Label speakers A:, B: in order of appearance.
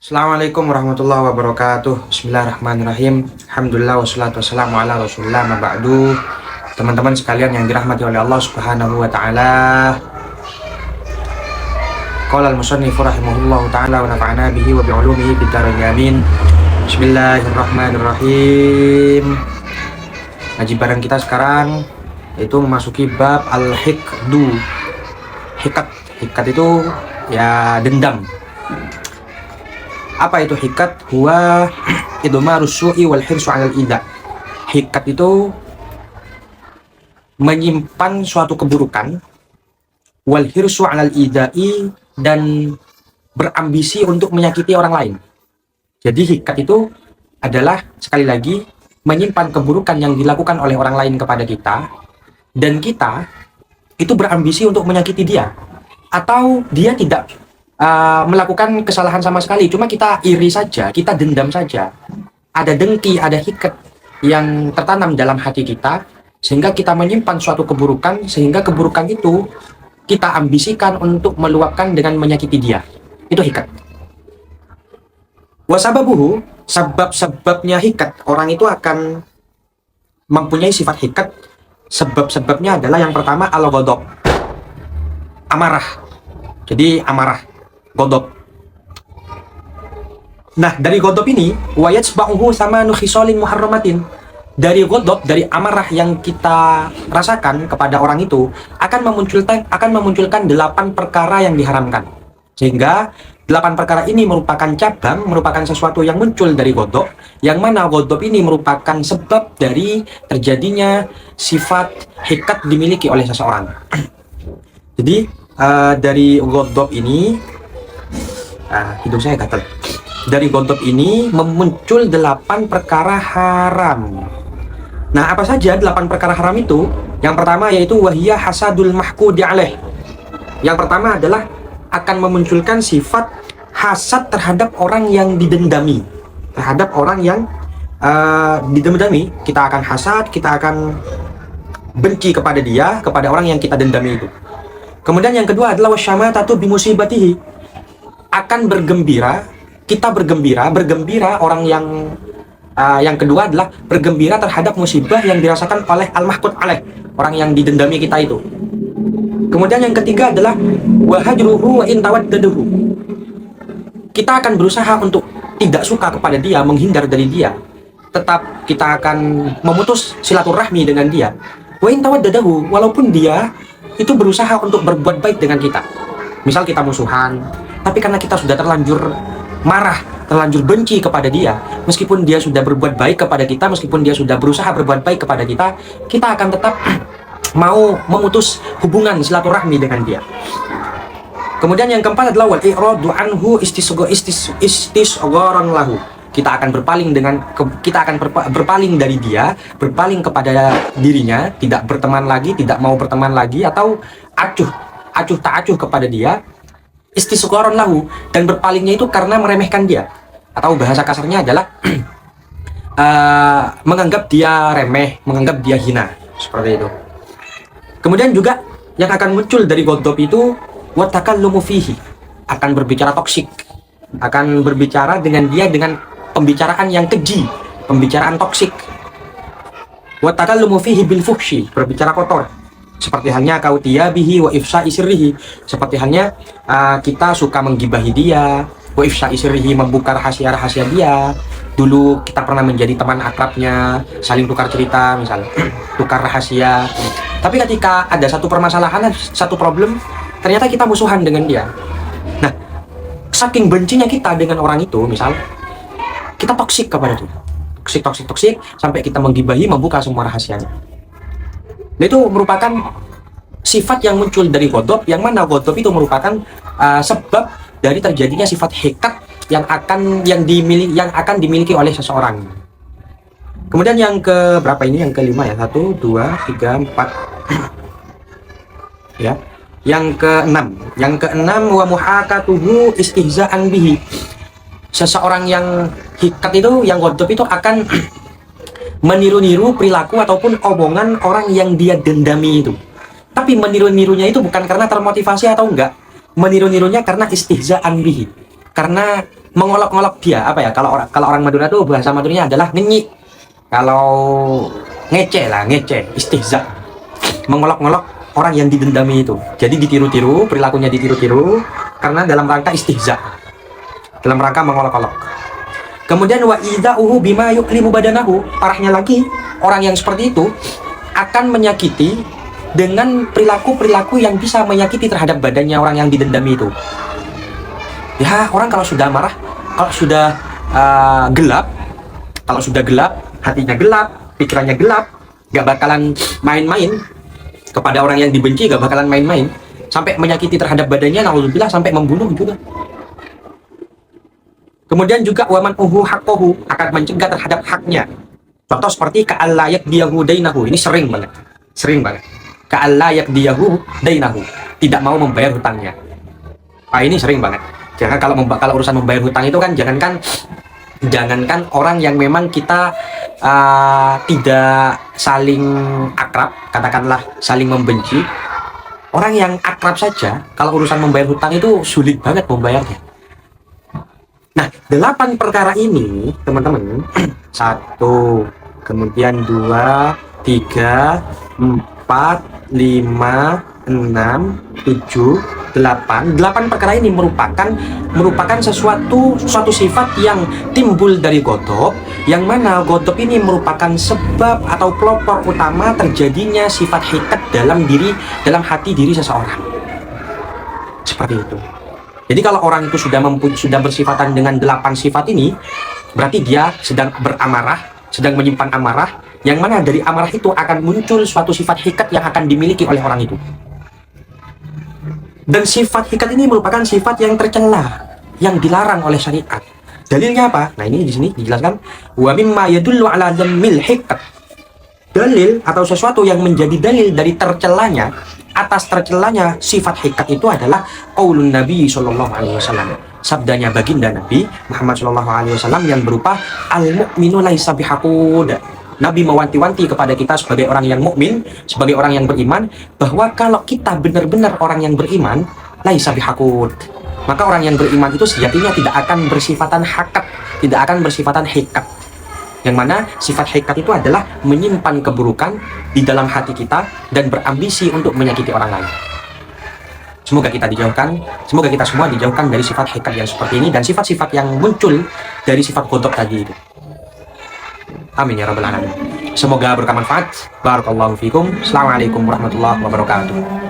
A: Assalamualaikum warahmatullahi wabarakatuh. Bismillahirrahmanirrahim. Alhamdulillah wassalatu wassalamu ala rasulillah ma ba'du. Teman-teman sekalian yang dirahmati oleh Allah Subhanahu wa taala. Qala al-musannif rahimahullahu taala wa nafa'ana bihi wa bi'ulumihi fid dharain amin. Bismillahirrahmanirrahim. Ngaji bareng kita sekarang itu memasuki bab al-hiqdu. Hiqat itu ya dendam. Apa itu hikat? Huwa idmarus su'i wal hirsu 'alal idza. Hikat itu menyimpan suatu keburukan, wal hirsu 'alal idza'i, dan berambisi untuk menyakiti orang lain. Jadi hikat itu adalah, sekali lagi, menyimpan keburukan yang dilakukan oleh orang lain kepada kita, dan kita itu berambisi untuk menyakiti dia, atau dia tidak melakukan kesalahan sama sekali, cuma kita iri saja, kita dendam saja. Ada dengki, ada hikat yang tertanam dalam hati kita, sehingga kita menyimpan suatu keburukan, sehingga keburukan itu kita ambisikan untuk meluapkan dengan menyakiti dia. Itu hikat. Wasababuhu, sebab-sebabnya hikat, orang itu akan mempunyai sifat hikat. Sebab-sebabnya adalah yang pertama al-ghadab, amarah. Jadi amarah, godop. Nah, dari godop ini wayatsba'uhu sama nukhisolin muharramatin. Dari godop, dari amarah yang kita rasakan kepada orang itu akan memunculkan 8 perkara yang diharamkan. Sehingga 8 perkara ini merupakan cabang, merupakan sesuatu yang muncul dari godop, yang mana godop ini merupakan sebab dari terjadinya sifat hikat dimiliki oleh seseorang. Jadi dari godop ini, hidung saya gatal. Dari godop ini memuncul 8 perkara haram. Nah, apa saja 8 perkara haram itu? Yang pertama yaitu wahiyah hasadul mahqudi alaih. Yang pertama adalah akan memunculkan sifat hasad terhadap orang yang didendami. Terhadap orang yang didendami, kita akan hasad, kita akan benci kepada dia, kepada orang yang kita dendami itu. Kemudian yang kedua adalah wasyamatatu bimusibatihi. Akan bergembira, kita bergembira orang yang kedua adalah bergembira terhadap musibah yang dirasakan oleh al-mahqud alaih, orang yang didendami kita itu. Kemudian yang ketiga adalah wahajruhu wa in tawaddaduhu. Kita akan berusaha untuk tidak suka kepada dia, menghindar dari dia. Tetap kita akan memutus silaturahmi dengan dia. Wa in tawaddadahu, walaupun dia itu berusaha untuk berbuat baik dengan kita. Misal kita musuhan, tapi karena kita sudah terlanjur marah, terlanjur benci kepada dia, meskipun dia sudah berbuat baik kepada kita, meskipun dia sudah berusaha berbuat baik kepada kita, kita akan tetap mau memutus hubungan silaturahmi dengan dia. Kemudian yang keempat adalah wal i'radu anhu istisgharan lahu. Kita akan berpaling dari dia, berpaling kepada dirinya, tidak berteman lagi, tidak mau berteman lagi, atau acuh tak acuh kepada dia, istisgharan lahu, dan berpalingnya itu karena meremehkan dia, atau bahasa kasarnya adalah menganggap dia remeh, menganggap dia hina, seperti itu. Kemudian juga yang akan muncul dari ghadab itu watakallumu fihi, akan berbicara toksik, akan berbicara dengan dia dengan pembicaraan yang keji, pembicaraan toksik. Watakallumu fihi bil fuhshi, berbicara kotor. Seperti halnya kautia bihi wa ifsha'i sirrihi, seperti halnya kita suka menggibahi dia, wa ifsha'i sirrihi, membuka rahasia-rahasia dia. Dulu kita pernah menjadi teman akrabnya, saling tukar cerita, misalnya tukar rahasia. Tapi ketika ada satu permasalahan, satu problem, ternyata kita musuhan dengan dia. Nah, saking bencinya kita dengan orang itu, misal kita toksik kepada dia, toksik sampai kita menggibahi, membuka semua rahasianya. Nah, itu merupakan sifat yang muncul dari ghadab, yang mana ghadab itu merupakan sebab dari terjadinya sifat hikat yang akan dimiliki oleh seseorang. Kemudian yang ke berapa ini? Yang kelima ya, 1, 2, 3, 4 ya. Yang keenam wa muhakatuhu istihza'an bihi. Seseorang yang hikat itu, yang ghadab itu akan meniru-niru perilaku ataupun omongan orang yang dia dendami itu. Tapi meniru-nirunya itu bukan karena termotivasi atau enggak. Meniru-nirunya karena istihza'an bihi. Karena mengolok-olok dia, apa ya, kalau orang Madura tuh bahasa Maduranya adalah ngenyik, kalau ngece lah, ngece, istihza, mengolok-olok orang yang didendami itu. Jadi ditiru-tiru, perilakunya ditiru-tiru karena dalam rangka istihza, dalam rangka mengolok-olok. Kemudian wa idza'uhu bima yuklimu badanahu, parahnya lagi, orang yang seperti itu akan menyakiti dengan perilaku-perilaku yang bisa menyakiti terhadap badannya orang yang didendami itu. Ya, orang kalau sudah marah, kalau sudah gelap, kalau sudah gelap, hatinya gelap, pikirannya gelap, gak bakalan main-main kepada orang yang dibenci, gak bakalan main-main sampai menyakiti terhadap badannya, naudzubillah, sampai membunuh juga. Kemudian juga waman uhu haqqahu, akan mencegah terhadap haknya. Contoh seperti ka'alla yakdiyahu dainahu, ini sering banget, ka'alla yakdiyahu dainahu, tidak mau membayar hutangnya. Ini sering banget. Jangan kalau urusan membayar hutang itu kan jangankan orang yang memang kita tidak saling akrab, katakanlah saling membenci, orang yang akrab saja kalau urusan membayar hutang itu sulit banget membayarnya. Nah, 8 perkara ini teman-teman, 1, kemudian 2, 3, 4, 5, 6, 7, 8 perkara ini merupakan suatu sifat yang timbul dari ghadab, yang mana ghadab ini merupakan sebab atau pelopor utama terjadinya sifat hikat dalam hati diri seseorang. Seperti itu. Jadi kalau orang itu sudah bersifatan dengan 8 sifat ini, berarti dia sedang beramarah, sedang menyimpan amarah, yang mana dari amarah itu akan muncul suatu sifat hikat yang akan dimiliki oleh orang itu. Dan sifat hikat ini merupakan sifat yang tercela, yang dilarang oleh syariat. Dalilnya apa? Nah, ini di sini dijelaskan, wa mimma yadullu ala dhammil hikat. Dalil atau sesuatu yang menjadi dalil dari tercelanya, atas tercelanya sifat hikat itu adalah qaulun Nabi sallallahu alaihi wasallam. Sabdanya baginda Nabi Muhammad sallallahu alaihi wasallam yang berupa al-mu'minu laisa bihaqud. Nabi mewanti-wanti kepada kita sebagai orang yang mukmin, sebagai orang yang beriman, bahwa kalau kita benar-benar orang yang beriman, laisa bihaqud, maka orang yang beriman itu sejatinya tidak akan bersifatan hakat, tidak akan bersifatan hikat. Yang mana sifat hikat itu adalah menyimpan keburukan di dalam hati kita dan berambisi untuk menyakiti orang lain. Semoga kita semua dijauhkan dari sifat hikat yang seperti ini dan sifat-sifat yang muncul dari sifat ghadab tadi itu. Amin ya rabbal alamin. Semoga bermanfaat. Barakallahu fikum. Assalamualaikum warahmatullahi wabarakatuh.